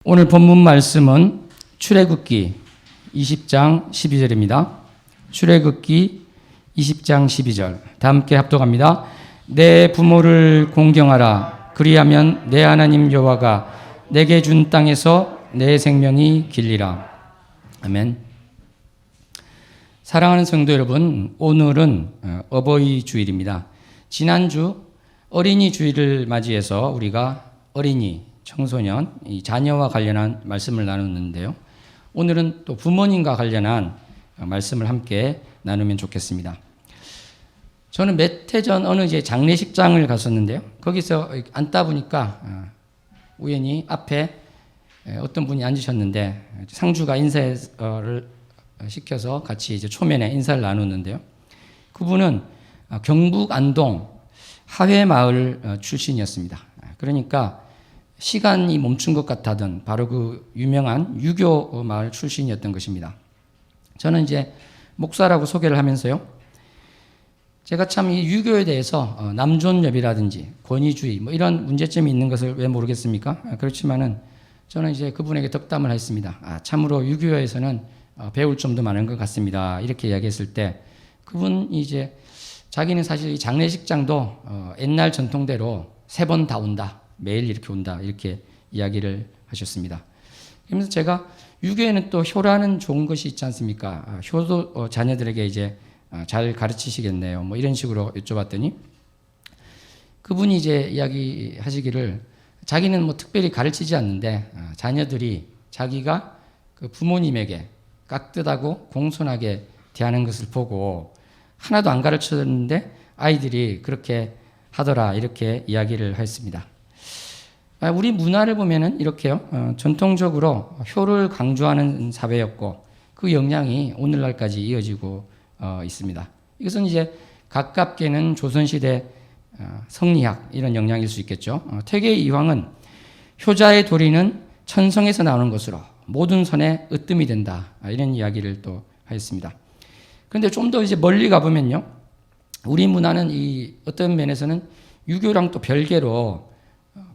오늘 본문 말씀은 출애굽기 20장 12절입니다. 출애굽기 20장 12절. 다 함께 합독합니다. 내 부모를 공경하라. 그리하면 내 하나님 여호와가 내게 준 땅에서 내 생명이 길리라. 아멘. 사랑하는 성도 여러분, 오늘은 어버이 주일입니다. 지난주 어린이 주일을 맞이해서 우리가 어린이, 청소년, 이 자녀와 관련한 말씀을 나눴는데요. 오늘은 또 부모님과 관련한 말씀을 함께 나누면 좋겠습니다. 저는 몇 해 전 어느 이제 장례식장을 갔었는데요. 거기서 앉다 보니까 우연히 앞에 어떤 분이 앉으셨는데 상주가 인사를 시켜서 같이 이제 초면에 인사를 나누는데요. 그분은 경북 안동 하회마을 출신이었습니다. 그러니까 시간이 멈춘 것 같다던 바로 그 유명한 유교 마을 출신이었던 것입니다. 저는 이제 목사라고 소개를 하면서요. 제가 참 이 유교에 대해서 남존여비라든지 권위주의 뭐 이런 문제점이 있는 것을 왜 모르겠습니까? 그렇지만은 저는 이제 그분에게 덕담을 했습니다. 참으로 유교에서는 배울 점도 많은 것 같습니다. 이렇게 이야기했을 때 그분이 이제 자기는 사실 이 장례식장도 옛날 전통대로 3번 다 온다. 매일 이렇게 온다. 이렇게 이야기를 하셨습니다. 그러면서 제가 유교에는 또 효라는 좋은 것이 있지 않습니까? 효도 자녀들에게 이제 잘 가르치시겠네요. 뭐 이런 식으로 여쭤봤더니 그분이 이제 이야기하시기를 자기는 뭐 특별히 가르치지 않는데 자녀들이 자기가 그 부모님에게 깍듯하고 공손하게 대하는 것을 보고 하나도 안 가르쳤는데 아이들이 그렇게 하더라. 이렇게 이야기를 했습니다. 우리 문화를 보면은 이렇게요. 전통적으로 효를 강조하는 사회였고 그 영향이 오늘날까지 이어지고 있습니다. 이것은 이제 가깝게는 조선시대 성리학 이런 영향일 수 있겠죠. 퇴계 이황은 효자의 도리는 천성에서 나오는 것으로 모든 선에 으뜸이 된다. 이런 이야기를 또 하였습니다. 그런데 좀 더 이제 멀리 가보면요. 우리 문화는 이 어떤 면에서는 유교랑 또 별개로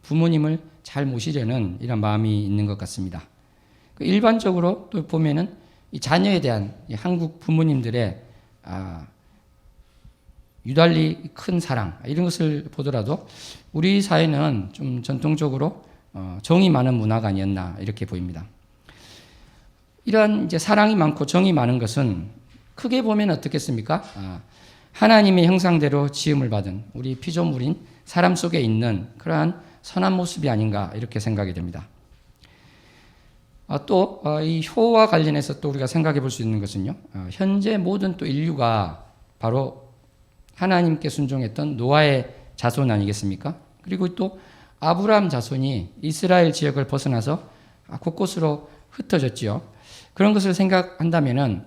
부모님을 잘 모시려는 이런 마음이 있는 것 같습니다. 일반적으로 또 보면은 이 자녀에 대한 한국 부모님들의 유달리 큰 사랑 이런 것을 보더라도 우리 사회는 좀 전통적으로 정이 많은 문화가 아니었나 이렇게 보입니다. 이러한 이제 사랑이 많고 정이 많은 것은 크게 보면 어떻겠습니까? 하나님의 형상대로 지음을 받은 우리 피조물인 사람 속에 있는 그러한 선한 모습이 아닌가 이렇게 생각이 됩니다. 또 이 효와 관련해서 또 우리가 생각해 볼 수 있는 것은요. 현재 모든 또 인류가 바로 하나님께 순종했던 노아의 자손 아니겠습니까? 그리고 또 아브라함 자손이 이스라엘 지역을 벗어나서 곳곳으로 흩어졌지요. 그런 것을 생각한다면은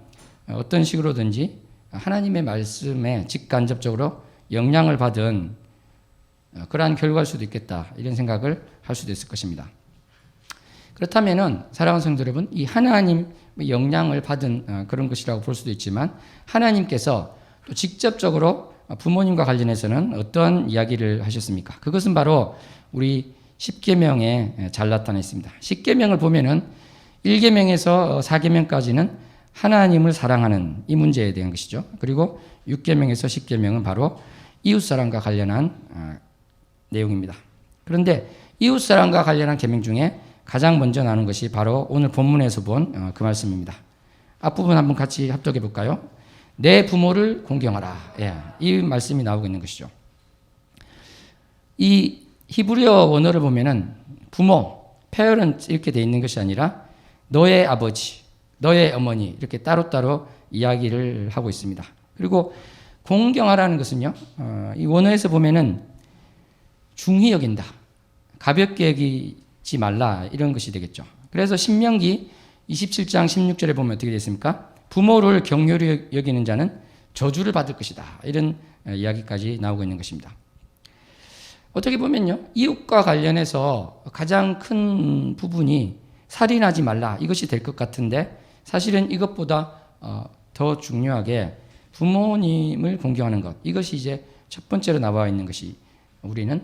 어떤 식으로든지 하나님의 말씀에 직간접적으로 영향을 받은 그러한 결과일 수도 있겠다. 이런 생각을 할 수도 있을 것입니다. 그렇다면은 사랑하는 성도 여러분, 이 하나님 영향을 받은 그런 것이라고 볼 수도 있지만 하나님께서 또 직접적으로 부모님과 관련해서는 어떤 이야기를 하셨습니까? 그것은 바로 우리 10계명에 잘 나타나 있습니다. 10계명을 보면은 1계명에서 4계명까지는 하나님을 사랑하는 이 문제에 대한 것이죠. 그리고 6계명에서 10계명은 바로 이웃사랑과 관련한 내용입니다. 그런데 이웃사랑과 관련한 계명 중에 가장 먼저 나오는 것이 바로 오늘 본문에서 본 그 말씀입니다. 앞부분 한번 같이 합독해 볼까요? 내 부모를 공경하라. 이 말씀이 나오고 있는 것이죠. 이 히브리어 원어를 보면은 부모, parent 이렇게 돼 있는 것이 아니라 너의 아버지, 너의 어머니 이렇게 따로따로 이야기를 하고 있습니다. 그리고 공경하라는 것은요. 이 원어에서 보면은 중히 여긴다. 가볍게 여기지 말라. 이런 것이 되겠죠. 그래서 신명기 27장 16절에 보면 어떻게 되어 있습니까? 부모를 경휼히 여기는 자는 저주를 받을 것이다. 이런 이야기까지 나오고 있는 것입니다. 어떻게 보면요. 이웃과 관련해서 가장 큰 부분이 살인하지 말라. 이것이 될 것 같은데 사실은 이것보다 더 중요하게 부모님을 공경하는 것. 이것이 이제 첫 번째로 나와 있는 것이 우리는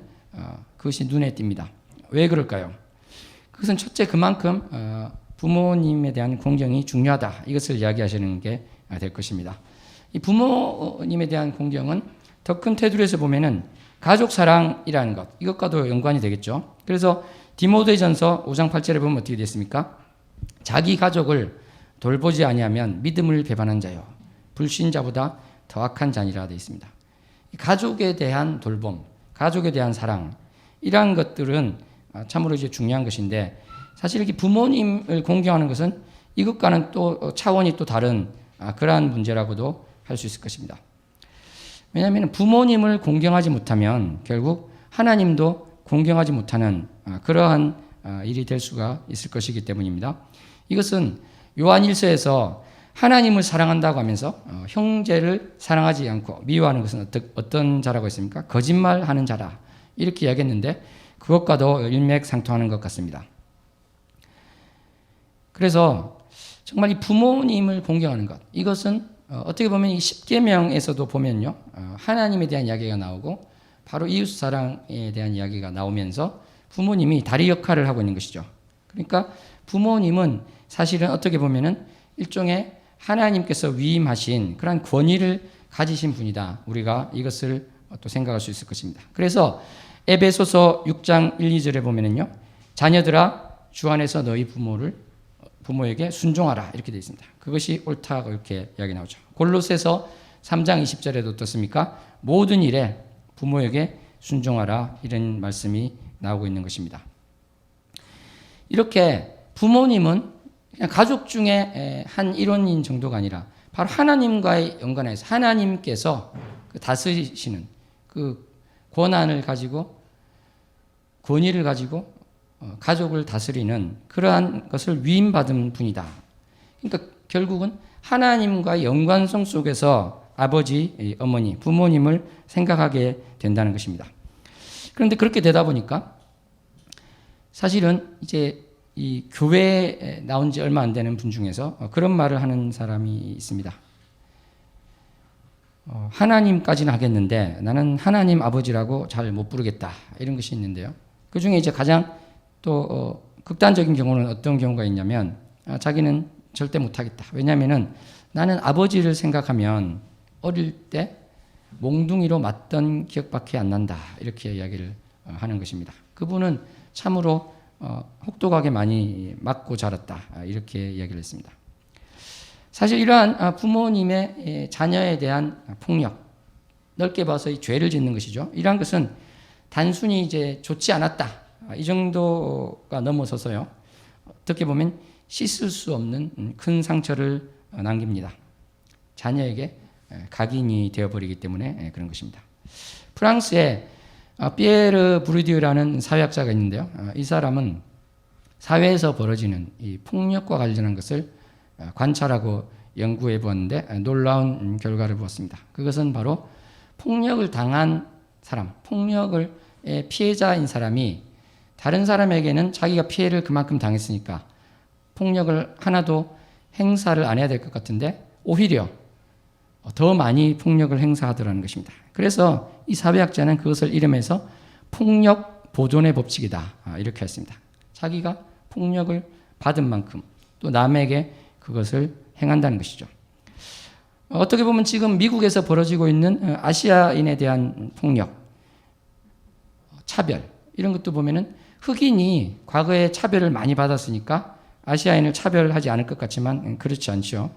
그것이 눈에 띕니다. 왜 그럴까요? 그것은 첫째 그만큼 부모님에 대한 공경이 중요하다. 이것을 이야기하시는 게 될 것입니다. 이 부모님에 대한 공경은 더 큰 테두리에서 보면은 가족 사랑이라는 것, 이것과도 연관이 되겠죠. 그래서 디모데전서 5장 8절에 보면 어떻게 됐습니까? 자기 가족을 돌보지 아니하면 믿음을 배반한 자요 불신자보다 더 악한 자니라 되어 있습니다. 가족에 대한 돌봄, 가족에 대한 사랑, 이러한 것들은 참으로 이제 중요한 것인데, 사실 이렇게 부모님을 공경하는 것은 이것과는 또 차원이 또 다른 그러한 문제라고도 할 수 있을 것입니다. 왜냐하면 부모님을 공경하지 못하면 결국 하나님도 공경하지 못하는 그러한 일이 될 수가 있을 것이기 때문입니다. 이것은 요한 1서에서 하나님을 사랑한다고 하면서 형제를 사랑하지 않고 미워하는 것은 어떤 자라고 했습니까? 거짓말하는 자라, 이렇게 이야기했는데 그것과도 일맥상통하는 것 같습니다. 그래서 정말 이 부모님을 공경하는 것, 이것은 어떻게 보면 이 십계명에서도 보면요, 하나님에 대한 이야기가 나오고 바로 이웃 사랑에 대한 이야기가 나오면서 부모님이 다리 역할을 하고 있는 것이죠. 그러니까 부모님은 사실은 어떻게 보면은 일종의 하나님께서 위임하신 그런 권위를 가지신 분이다. 우리가 이것을 또 생각할 수 있을 것입니다. 그래서 에베소서 6장 1, 2절에 보면은요, 자녀들아 주 안에서 너희 부모에게 순종하라, 이렇게 되어 있습니다. 그것이 옳다고 이렇게 이야기 나오죠. 골로새서 3장 20절에도 어떻습니까? 모든 일에 부모에게 순종하라, 이런 말씀이 나오고 있는 것입니다. 이렇게 부모님은 그냥 가족 중에 한 일원인 정도가 아니라 바로 하나님과의 연관해서 하나님께서 다스리시는 그 권한을 가지고, 권위를 가지고 가족을 다스리는 그러한 것을 위임받은 분이다. 그러니까 결국은 하나님과의 연관성 속에서 아버지, 어머니, 부모님을 생각하게 된다는 것입니다. 그런데 그렇게 되다 보니까 사실은 이제 이 교회에 나온 지 얼마 안 되는 분 중에서 그런 말을 하는 사람이 있습니다. 하나님까지는 하겠는데 나는 하나님 아버지라고 잘 못 부르겠다, 이런 것이 있는데요. 그 중에 이제 가장 또 극단적인 경우는 어떤 경우가 있냐면 자기는 절대 못하겠다. 왜냐하면은 나는 아버지를 생각하면 어릴 때 몽둥이로 맞던 기억밖에 안 난다, 이렇게 이야기를 하는 것입니다. 그분은 참으로 혹독하게 많이 맞고 자랐다, 이렇게 이야기를 했습니다. 사실 이러한 부모님의 자녀에 대한 폭력, 넓게 봐서 이 죄를 짓는 것이죠. 이러한 것은 단순히 이제 좋지 않았다, 이 정도가 넘어서서요, 어떻게 보면 씻을 수 없는 큰 상처를 남깁니다. 자녀에게 각인이 되어버리기 때문에 그런 것입니다. 프랑스에 피에르 브루디유라는 사회학자가 있는데요, 이 사람은 사회에서 벌어지는 이 폭력과 관련한 것을 관찰하고 연구해 보았는데 놀라운 결과를 보았습니다. 그것은 바로 폭력을 당한 사람, 폭력의 피해자인 사람이 다른 사람에게는 자기가 피해를 그만큼 당했으니까 폭력을 하나도 행사를 안 해야 될 것 같은데 오히려 더 많이 폭력을 행사하더라는 것입니다. 그래서 이 사회학자는 그것을 이름해서 폭력 보존의 법칙이다, 이렇게 했습니다. 자기가 폭력을 받은 만큼 또 남에게 그것을 행한다는 것이죠. 어떻게 보면 지금 미국에서 벌어지고 있는 아시아인에 대한 폭력, 차별, 이런 것도 보면은 흑인이 과거에 차별을 많이 받았으니까 아시아인을 차별하지 않을 것 같지만 그렇지 않죠.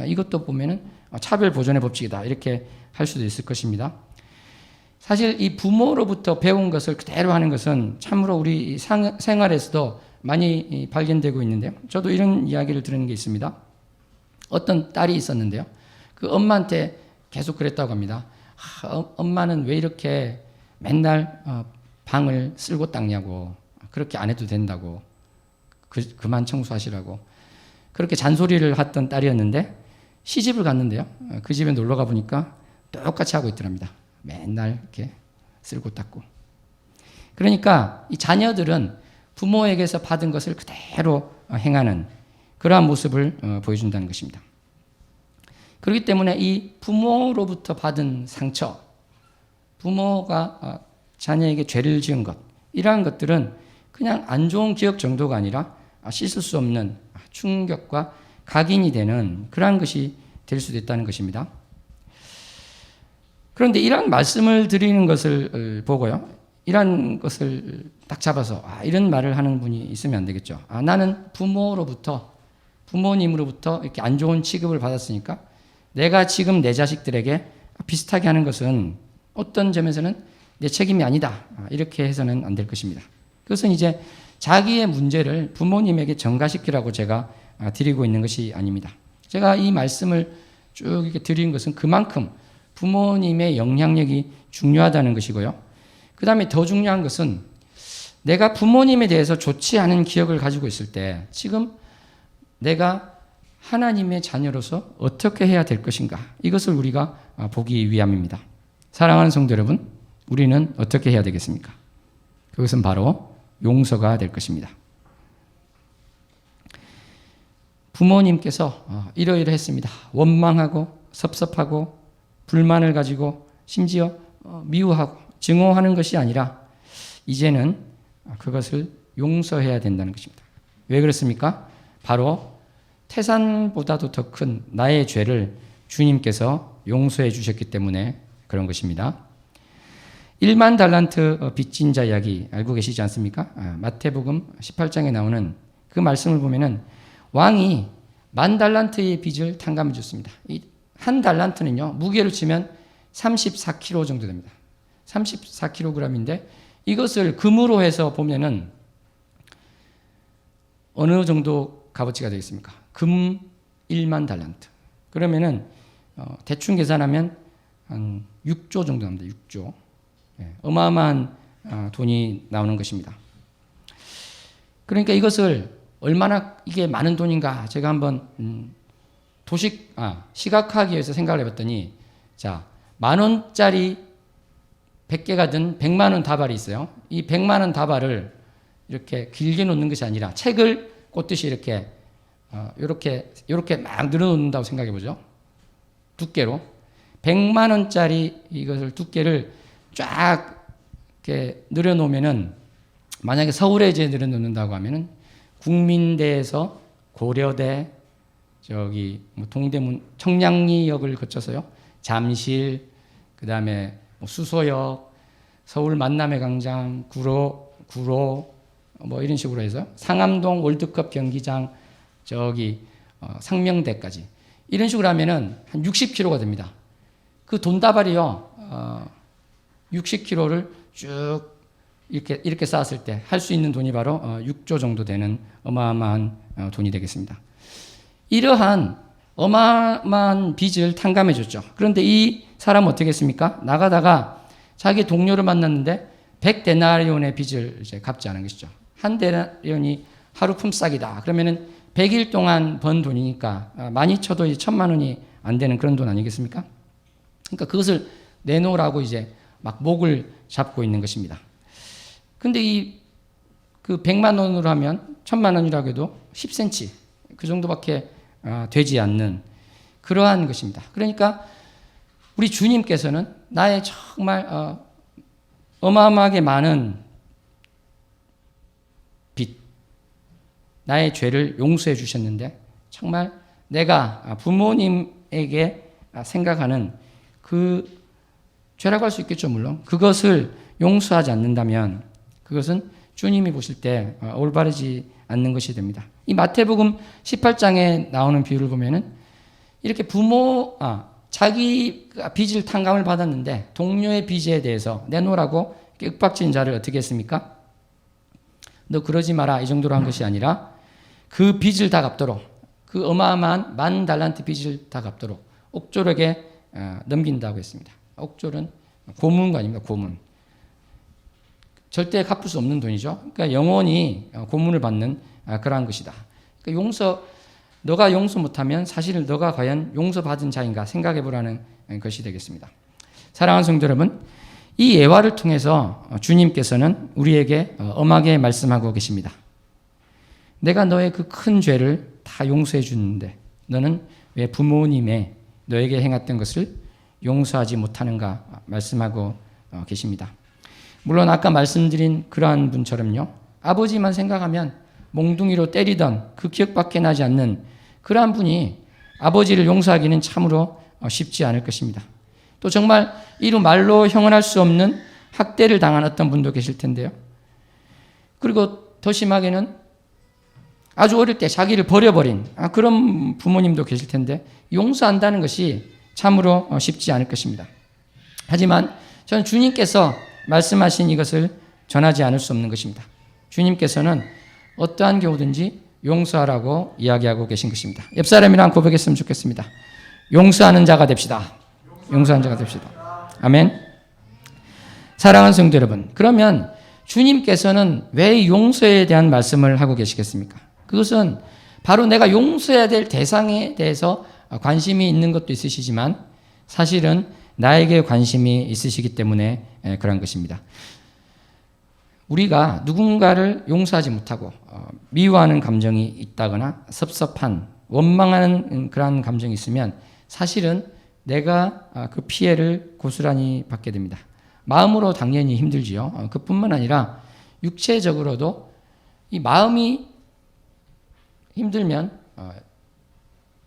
이것도 보면은 차별 보존의 법칙이다, 이렇게 할 수도 있을 것입니다. 사실 이 부모로부터 배운 것을 그대로 하는 것은 참으로 우리 생활에서도 많이 발견되고 있는데요. 저도 이런 이야기를 들은 게 있습니다. 어떤 딸이 있었는데요, 그 엄마한테 계속 그랬다고 합니다. 엄마는 왜 이렇게 맨날 방을 쓸고 닦냐고, 그렇게 안 해도 된다고, 그만 청소하시라고 그렇게 잔소리를 했던 딸이었는데 시집을 갔는데요, 그 집에 놀러 가 보니까 똑같이 하고 있더랍니다. 맨날 이렇게 쓸고 닦고. 그러니까 이 자녀들은 부모에게서 받은 것을 그대로 행하는 그러한 모습을 보여준다는 것입니다. 그렇기 때문에 이 부모로부터 받은 상처, 부모가 자녀에게 죄를 지은 것, 이러한 것들은 그냥 안 좋은 기억 정도가 아니라 씻을 수 없는 충격과 각인이 되는 그러한 것이 될 수도 있다는 것입니다. 그런데 이러한 말씀을 드리는 것을 보고요, 이러한 것을 딱 잡아서 이런 말을 하는 분이 있으면 안 되겠죠. 나는 부모님으로부터 이렇게 안 좋은 취급을 받았으니까 내가 지금 내 자식들에게 비슷하게 하는 것은 어떤 점에서는 내 책임이 아니다, 이렇게 해서는 안 될 것입니다. 그것은 이제 자기의 문제를 부모님에게 전가시키라고 제가 드리고 있는 것이 아닙니다. 제가 이 말씀을 쭉 이렇게 드린 것은 그만큼 부모님의 영향력이 중요하다는 것이고요. 그 다음에 더 중요한 것은 내가 부모님에 대해서 좋지 않은 기억을 가지고 있을 때 지금 내가 하나님의 자녀로서 어떻게 해야 될 것인가, 이것을 우리가 보기 위함입니다. 사랑하는 성도 여러분, 우리는 어떻게 해야 되겠습니까? 그것은 바로 용서가 될 것입니다. 부모님께서 이러이러했습니다. 원망하고 섭섭하고 불만을 가지고 심지어 미워하고 증오하는 것이 아니라 이제는 그것을 용서해야 된다는 것입니다. 왜 그렇습니까? 바로 태산보다도 더 큰 나의 죄를 주님께서 용서해 주셨기 때문에 그런 것입니다. 1만 달란트 빚진 자 이야기 알고 계시지 않습니까? 마태복음 18장에 나오는 그 말씀을 보면은 왕이 10,000달란트의 빚을 탕감해 줬습니다. 이 한 달란트는요, 무게로 치면 34kg 정도 됩니다. 34kg인데 이것을 금으로 해서 보면은 어느 정도 값어치가 되겠습니까? 금 1만 달란트. 그러면은 대충 계산하면 한 6조 정도 납니다. 6조. 어마어마한 돈이 나오는 것입니다. 그러니까 이것을 얼마나 이게 많은 돈인가 제가 한번 시각화하기 위해서 생각을 해봤더니, 자, 10,000원짜리 100개가 든 100만 원 다발이 있어요. 이 100만 원 다발을 이렇게 길게 놓는 것이 아니라 책을 꽂듯이 이렇게 막 늘어놓는다고 생각해 보죠. 두께로 100만 원짜리 이것을 두께를 쫙 이렇게 늘어놓으면은, 만약에 서울에 이제 늘어놓는다고 하면은 국민대에서 고려대, 저기 동대문 청량리역을 거쳐서요, 잠실, 그 다음에 수서역, 서울 만남의 광장, 구로 뭐 이런 식으로 해서 상암동 월드컵 경기장, 저기 상명대까지 이런 식으로 하면은 한 60kg가 됩니다. 그 돈다발이요, 60kg를 쭉 이렇게 쌓았을 때 할 수 있는 돈이 바로 6조 정도 되는 어마어마한 돈이 되겠습니다. 이러한 어마어마한 빚을 탕감해 줬죠. 그런데 이 사람은 어떻게 했습니까? 나가다가 자기 동료를 만났는데 100데나리온의 빚을 이제 갚지 않은 것이죠. 한 데나리온이 하루 품삯이다. 그러면은 100일 동안 번 돈이니까 많이 쳐도 1,000만 원이 안 되는 그런 돈 아니겠습니까? 그러니까 그것을 내놓으라고 이제 막 목을 잡고 있는 것입니다. 근데 그 100만 원으로 하면 1,000만 원이라고 해도 10cm 그 정도밖에 되지 않는 그러한 것입니다. 그러니까 우리 주님께서는 나의 정말 어마어마하게 많은 빚, 나의 죄를 용서해 주셨는데, 정말 내가 부모님에게 생각하는 그 죄라고 할 수 있겠죠, 물론. 그것을 용서하지 않는다면 그것은 주님이 보실 때 올바르지 않는 것이 됩니다. 이 마태복음 18장에 나오는 비유를 보면은 이렇게 자기 빚을 탕감을 받았는데 동료의 빚에 대해서 내놓으라고 윽박지은 자를 어떻게 했습니까? 너 그러지 마라, 이 정도로 한 것이 아니라 그 빚을 다 갚도록, 그 어마어마한 10,000달란트 빚을 다 갚도록 옥졸에게 넘긴다고 했습니다. 옥졸은 고문관입니다. 고문. 절대 갚을 수 없는 돈이죠. 그러니까 영원히 고문을 받는 그러한 것이다. 그러니까 너가 용서 못하면 사실 너가 과연 용서받은 자인가 생각해 보라는 것이 되겠습니다. 사랑하는 성도 여러분, 이 예화를 통해서 주님께서는 우리에게 엄하게 말씀하고 계십니다. 내가 너의 그 큰 죄를 다 용서해 주는데 너는 왜 부모님의 너에게 행했던 것을 용서하지 못하는가 말씀하고 계십니다. 물론 아까 말씀드린 그러한 분처럼요, 아버지만 생각하면 몽둥이로 때리던 그 기억밖에 나지 않는 그러한 분이 아버지를 용서하기는 참으로 쉽지 않을 것입니다. 또 정말 이루 말로 형언할 수 없는 학대를 당한 어떤 분도 계실 텐데요. 그리고 더 심하게는 아주 어릴 때 자기를 버려버린 그런 부모님도 계실 텐데 용서한다는 것이 참으로 쉽지 않을 것입니다. 하지만 저는 주님께서 말씀하신 이것을 전하지 않을 수 없는 것입니다. 주님께서는 어떠한 경우든지 용서하라고 이야기하고 계신 것입니다. 옆 사람이랑 고백했으면 좋겠습니다. 용서하는 자가 됩시다. 용서하는 자가 됩시다. 아멘. 사랑하는 성도 여러분, 그러면 주님께서는 왜 용서에 대한 말씀을 하고 계시겠습니까? 그것은 바로 내가 용서해야 될 대상에 대해서 관심이 있는 것도 있으시지만 사실은 나에게 관심이 있으시기 때문에 그런 것입니다. 우리가 누군가를 용서하지 못하고 미워하는 감정이 있다거나 섭섭한, 원망하는 그런 감정이 있으면 사실은 내가 그 피해를 고스란히 받게 됩니다. 마음으로 당연히 힘들지요. 그뿐만 아니라 육체적으로도 이 마음이 힘들면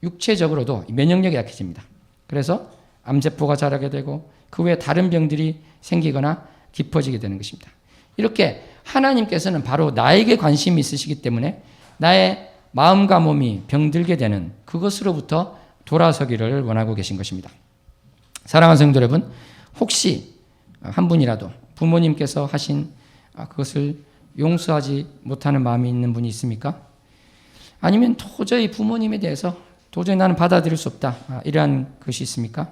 육체적으로도 면역력이 약해집니다. 그래서 암세포가 자라게 되고 그 외에 다른 병들이 생기거나 깊어지게 되는 것입니다. 이렇게 하나님께서는 바로 나에게 관심이 있으시기 때문에 나의 마음과 몸이 병들게 되는 그것으로부터 돌아서기를 원하고 계신 것입니다. 사랑하는 성도 여러분, 혹시 한 분이라도 부모님께서 하신 그것을 용서하지 못하는 마음이 있는 분이 있습니까? 아니면 도저히 부모님에 대해서 도저히 나는 받아들일 수 없다, 이러한 것이 있습니까?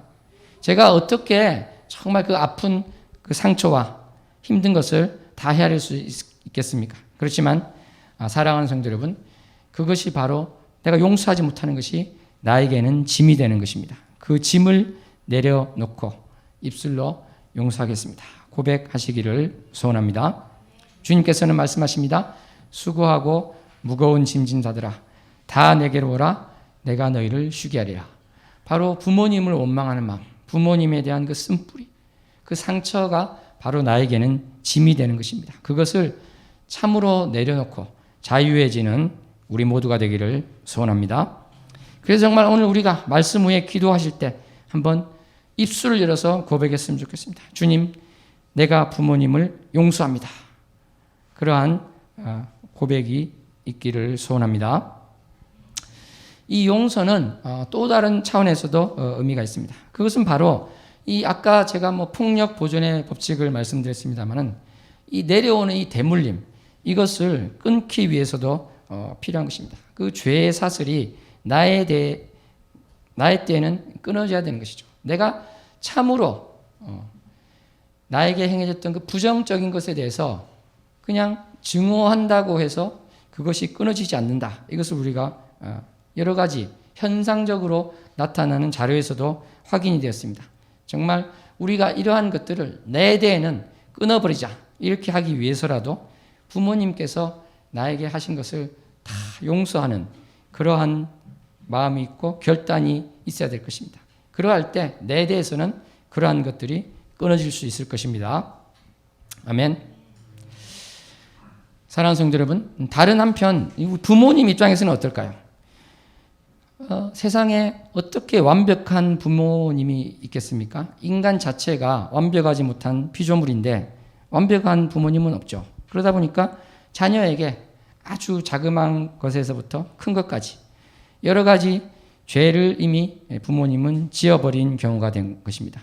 제가 어떻게 정말 그 아픈 그 상처와 힘든 것을 다 헤아릴 수 있겠습니까? 그렇지만 사랑하는 성도 여러분, 그것이 바로 내가 용서하지 못하는 것이 나에게는 짐이 되는 것입니다. 그 짐을 내려놓고 입술로 용서하겠습니다. 고백하시기를 소원합니다. 주님께서는 말씀하십니다. 수고하고 무거운 짐진 자들아 다 내게로 오라 내가 너희를 쉬게 하리라. 바로 부모님을 원망하는 마음, 부모님에 대한 그 쓴뿌리, 그 상처가 바로 나에게는 짐이 되는 것입니다. 그것을 참으로 내려놓고 자유해지는 우리 모두가 되기를 소원합니다. 그래서 정말 오늘 우리가 말씀 후에 기도하실 때 한번 입술을 열어서 고백했으면 좋겠습니다. 주님, 내가 부모님을 용서합니다. 그러한 고백이 있기를 소원합니다. 이 용서는 또 다른 차원에서도 의미가 있습니다. 그것은 바로 이 아까 제가 폭력 보존의 법칙을 말씀드렸습니다만은 이 내려오는 이 대물림, 이것을 끊기 위해서도 필요한 것입니다. 그 죄의 사슬이 나의 때에는 끊어져야 되는 것이죠. 내가 참으로 나에게 행해졌던 그 부정적인 것에 대해서 그냥 증오한다고 해서 그것이 끊어지지 않는다. 이것을 우리가 여러 가지 현상적으로 나타나는 자료에서도 확인이 되었습니다. 정말 우리가 이러한 것들을 내 대에는 끊어버리자 이렇게 하기 위해서라도 부모님께서 나에게 하신 것을 다 용서하는 그러한 마음이 있고 결단이 있어야 될 것입니다. 그러할 때 내 대해서는 그러한 것들이 끊어질 수 있을 것입니다. 아멘. 사랑하는 성도 여러분, 다른 한편 부모님 입장에서는 어떨까요? 세상에 어떻게 완벽한 부모님이 있겠습니까? 인간 자체가 완벽하지 못한 피조물인데 완벽한 부모님은 없죠. 그러다 보니까 자녀에게 아주 자그마한 것에서부터 큰 것까지 여러 가지 죄를 이미 부모님은 지어버린 경우가 된 것입니다.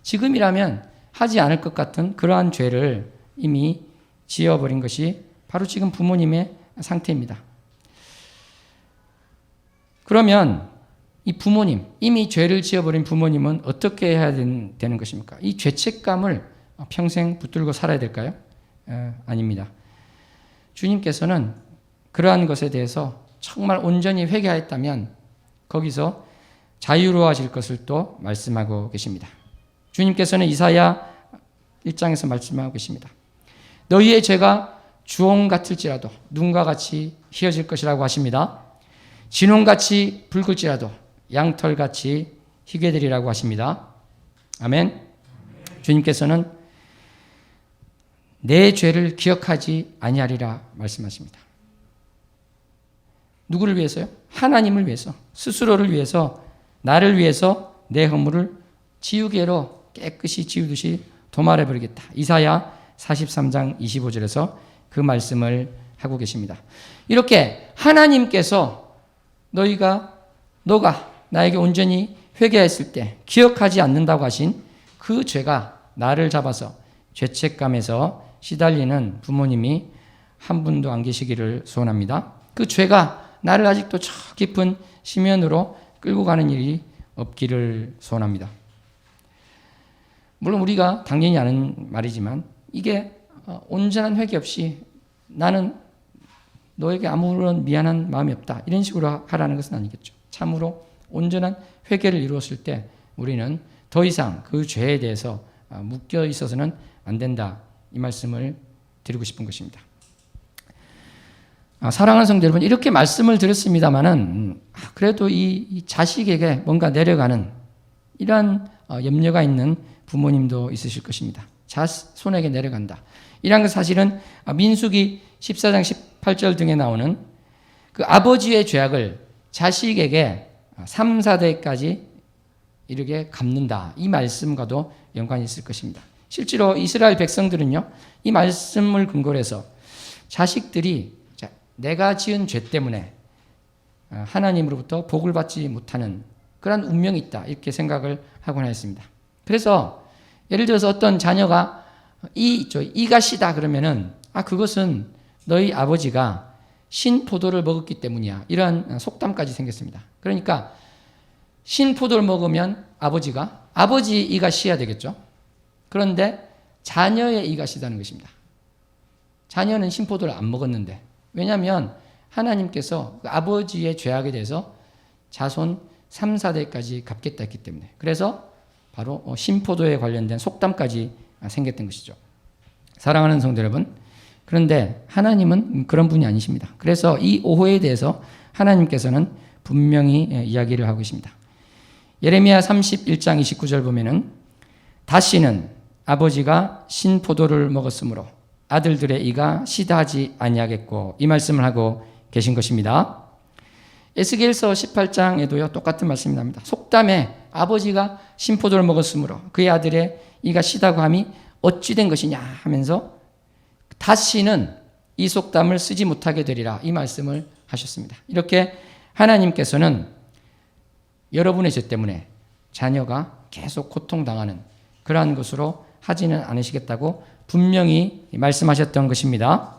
지금이라면 하지 않을 것 같은 그러한 죄를 이미 지어버린 것이 바로 지금 부모님의 상태입니다. 그러면 이 부모님, 이미 죄를 지어버린 부모님은 어떻게 해야 되는 것입니까? 이 죄책감을 평생 붙들고 살아야 될까요? 아닙니다. 주님께서는 그러한 것에 대해서 정말 온전히 회개하였다면 거기서 자유로워질 것을 또 말씀하고 계십니다. 주님께서는 이사야 1장에서 말씀하고 계십니다. 너희의 죄가 주홍 같을지라도 눈과 같이 희어질 것이라고 하십니다. 진홍같이 붉을지라도 양털같이 희게 되리라고 하십니다. 아멘. 주님께서는 내 죄를 기억하지 아니하리라 말씀하십니다. 누구를 위해서요? 하나님을 위해서, 스스로를 위해서, 나를 위해서 내 허물을 지우개로 깨끗이 지우듯이 도말해버리겠다. 이사야 43장 25절에서 그 말씀을 하고 계십니다. 이렇게 하나님께서 너가 나에게 온전히 회개했을 때 기억하지 않는다고 하신 그 죄가 나를 잡아서 죄책감에서 시달리는 부모님이 한 분도 안 계시기를 소원합니다. 그 죄가 나를 아직도 저 깊은 심연으로 끌고 가는 일이 없기를 소원합니다. 물론 우리가 당연히 아는 말이지만 이게 온전한 회개 없이 나는 너에게 아무런 미안한 마음이 없다 이런 식으로 하라는 것은 아니겠죠. 참으로 온전한 회개를 이루었을 때 우리는 더 이상 그 죄에 대해서 묶여 있어서는 안 된다 이 말씀을 드리고 싶은 것입니다. 사랑하는 성도 여러분, 이렇게 말씀을 드렸습니다마는 그래도 이 자식에게 뭔가 내려가는 이러한 염려가 있는 부모님도 있으실 것입니다. 자손에게 내려간다. 이런 것 사실은 민수기 14장 18절 등에 나오는 그 아버지의 죄악을 자식에게 3, 4대까지 이르게 갚는다. 이 말씀과도 연관이 있을 것입니다. 실제로 이스라엘 백성들은요, 이 말씀을 근거로 해서 자식들이 내가 지은 죄 때문에 하나님으로부터 복을 받지 못하는 그런 운명이 있다. 이렇게 생각을 하곤 했습니다. 그래서 예를 들어서 어떤 자녀가 이가 시다 그러면은 그것은 너희 아버지가 신포도를 먹었기 때문이야. 이러한 속담까지 생겼습니다. 그러니까 신포도를 먹으면 아버지 이가 시야 되겠죠. 그런데 자녀의 이가 시다는 것입니다. 자녀는 신포도를 안 먹었는데 왜냐하면 하나님께서 그 아버지의 죄악에 대해서 자손 3, 4대까지 갚겠다 했기 때문에 그래서 바로 신포도에 관련된 속담까지 생겼던 것이죠. 사랑하는 성도 여러분, 그런데 하나님은 그런 분이 아니십니다. 그래서 이 오해에 대해서 하나님께서는 분명히 이야기를 하고 계십니다. 예레미야 31장 29절 보면은 다시는 아버지가 신포도를 먹었으므로 아들들의 이가 시다하지 아니하겠고 이 말씀을 하고 계신 것입니다. 에스겔서 18장에도요 똑같은 말씀이 납니다. 속담에 아버지가 신포도를 먹었으므로 그의 아들의 이가 시다고 함이 어찌 된 것이냐 하면서 다시는 이 속담을 쓰지 못하게 되리라 이 말씀을 하셨습니다. 이렇게 하나님께서는 여러분의 죄 때문에 자녀가 계속 고통당하는 그러한 것으로 하지는 않으시겠다고 분명히 말씀하셨던 것입니다.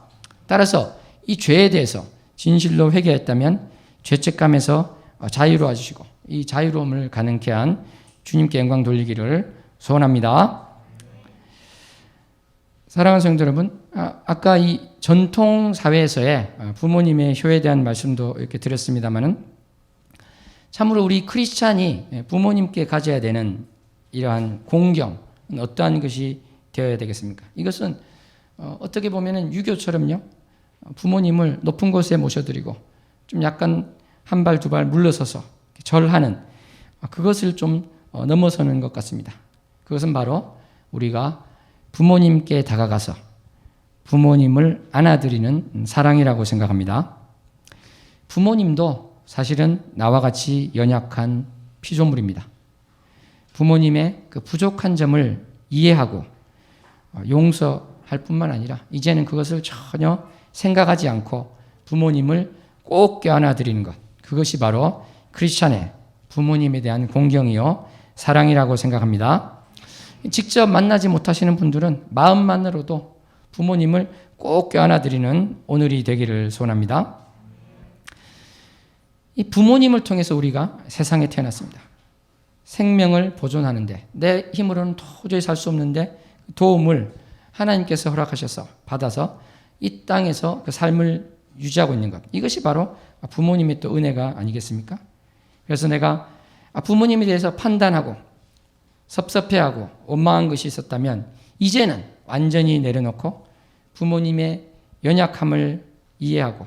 따라서 이 죄에 대해서 진실로 회개했다면 죄책감에서 자유로워 주시고 이 자유로움을 가능케 한 주님께 영광 돌리기를 소원합니다. 사랑하는 성도 여러분, 아까 이 전통 사회에서의 부모님의 효에 대한 말씀도 이렇게 드렸습니다만은 참으로 우리 크리스찬이 부모님께 가져야 되는 이러한 공경은 어떠한 것이 되어야 되겠습니까? 이것은 어떻게 보면은 유교처럼요, 부모님을 높은 곳에 모셔드리고 좀 약간 한 발 두 발 물러서서 절하는 그것을 좀 넘어서는 것 같습니다. 그것은 바로 우리가 부모님께 다가가서 부모님을 안아드리는 사랑이라고 생각합니다. 부모님도 사실은 나와 같이 연약한 피조물입니다. 부모님의 그 부족한 점을 이해하고 용서할 뿐만 아니라 이제는 그것을 전혀 생각하지 않고 부모님을 꼭 껴안아드리는 것, 그것이 바로 크리스찬의 부모님에 대한 공경이요 사랑이라고 생각합니다. 직접 만나지 못하시는 분들은 마음만으로도 부모님을 꼭 껴안아드리는 오늘이 되기를 소원합니다. 이 부모님을 통해서 우리가 세상에 태어났습니다. 생명을 보존하는데 내 힘으로는 도저히 살 수 없는데 도움을 하나님께서 허락하셔서 받아서 이 땅에서 그 삶을 유지하고 있는 것, 이것이 바로 부모님의 또 은혜가 아니겠습니까? 그래서 내가 부모님에 대해서 판단하고 섭섭해하고 원망한 것이 있었다면 이제는 완전히 내려놓고 부모님의 연약함을 이해하고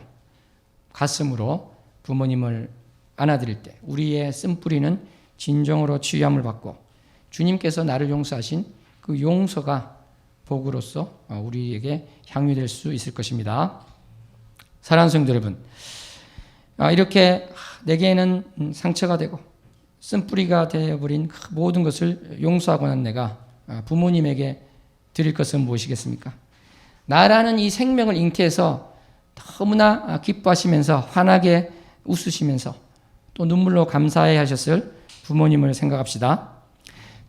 가슴으로 부모님을 안아드릴 때 우리의 쓴뿌리는 진정으로 치유함을 받고 주님께서 나를 용서하신 그 용서가 복으로서 우리에게 향유될 수 있을 것입니다. 사랑하는 성도 여러분, 이렇게 내게는 상처가 되고 쓴뿌리가 되어버린 모든 것을 용서하고 난 내가 부모님에게 드릴 것은 무엇이겠습니까? 나라는 이 생명을 잉태해서 너무나 기뻐하시면서 환하게 웃으시면서 또 눈물로 감사해 하셨을 부모님을 생각합시다.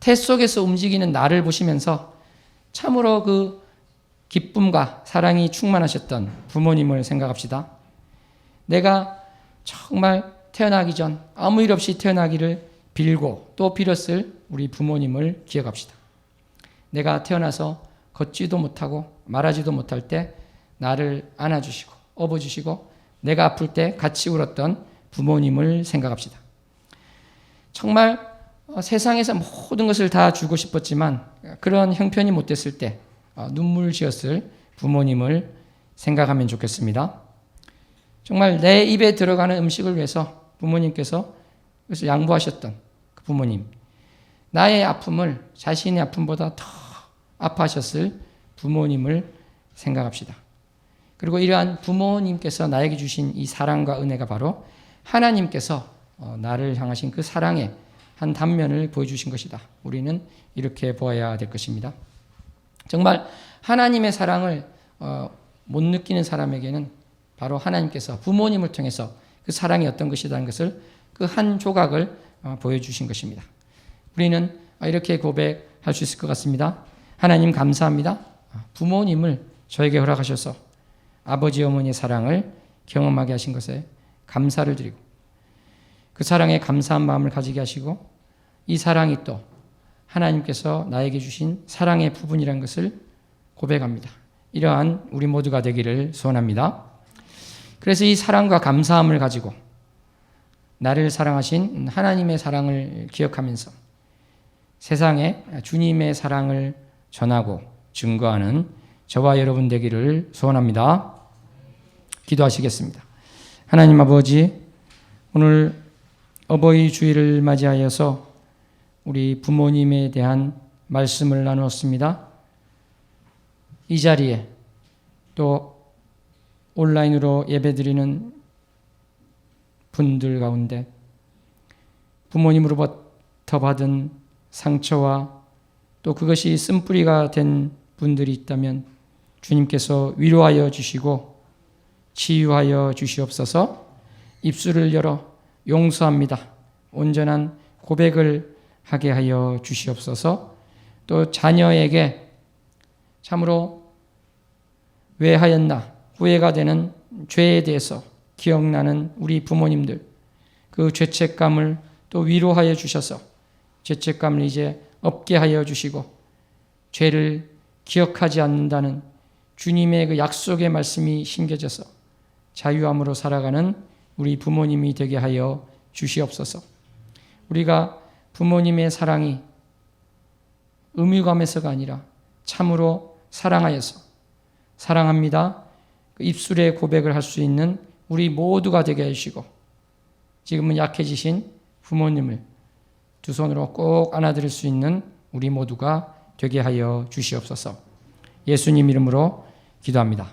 태 속에서 움직이는 나를 보시면서 참으로 그 기쁨과 사랑이 충만하셨던 부모님을 생각합시다. 내가 정말 태어나기 전 아무 일 없이 태어나기를 빌고 또 빌었을 우리 부모님을 기억합시다. 내가 태어나서 걷지도 못하고 말하지도 못할 때 나를 안아주시고 업어주시고 내가 아플 때 같이 울었던 부모님을 생각합시다. 정말 세상에서 모든 것을 다 주고 싶었지만 그런 형편이 못 됐을 때 눈물 지었을 부모님을 생각하면 좋겠습니다. 정말 내 입에 들어가는 음식을 위해서 부모님께서 그래서 양보하셨던 그 부모님, 나의 아픔을 자신의 아픔보다 더 아파하셨을 부모님을 생각합시다. 그리고 이러한 부모님께서 나에게 주신 이 사랑과 은혜가 바로 하나님께서 나를 향하신 그 사랑의 한 단면을 보여주신 것이다. 우리는 이렇게 보아야 될 것입니다. 정말 하나님의 사랑을 못 느끼는 사람에게는 바로 하나님께서 부모님을 통해서 그 사랑이 어떤 것이라는 것을 그 한 조각을 보여주신 것입니다. 우리는 이렇게 고백할 수 있을 것 같습니다. 하나님 감사합니다. 부모님을 저에게 허락하셔서 아버지 어머니의 사랑을 경험하게 하신 것에 감사를 드리고 그 사랑에 감사한 마음을 가지게 하시고 이 사랑이 또 하나님께서 나에게 주신 사랑의 부분이라는 것을 고백합니다. 이러한 우리 모두가 되기를 소원합니다. 그래서 이 사랑과 감사함을 가지고 나를 사랑하신 하나님의 사랑을 기억하면서 세상에 주님의 사랑을 전하고 증거하는 저와 여러분 되기를 소원합니다. 기도하시겠습니다. 하나님 아버지, 오늘 어버이 주일을 맞이하여서 우리 부모님에 대한 말씀을 나누었습니다. 이 자리에 또 온라인으로 예배드리는 분들 가운데 부모님으로부터 받은 상처와 또 그것이 쓴뿌리가 된 분들이 있다면 주님께서 위로하여 주시고 치유하여 주시옵소서. 입술을 열어 용서합니다. 온전한 고백을 하게 하여 주시옵소서. 또 자녀에게 참으로 왜 하였나 후회가 되는 죄에 대해서 기억나는 우리 부모님들, 그 죄책감을 또 위로하여 주셔서 죄책감을 이제 없게 하여 주시고 죄를 기억하지 않는다는 주님의 그 약속의 말씀이 심겨져서 자유함으로 살아가는 우리 부모님이 되게 하여 주시옵소서. 우리가 부모님의 사랑이 의무감에서가 아니라 참으로 사랑하여서 사랑합니다. 그 입술의 고백을 할 수 있는 우리 모두가 되게 해주시고 지금은 약해지신 부모님을 두 손으로 꼭 안아드릴 수 있는 우리 모두가 되게 하여 주시옵소서. 예수님 이름으로 기도합니다.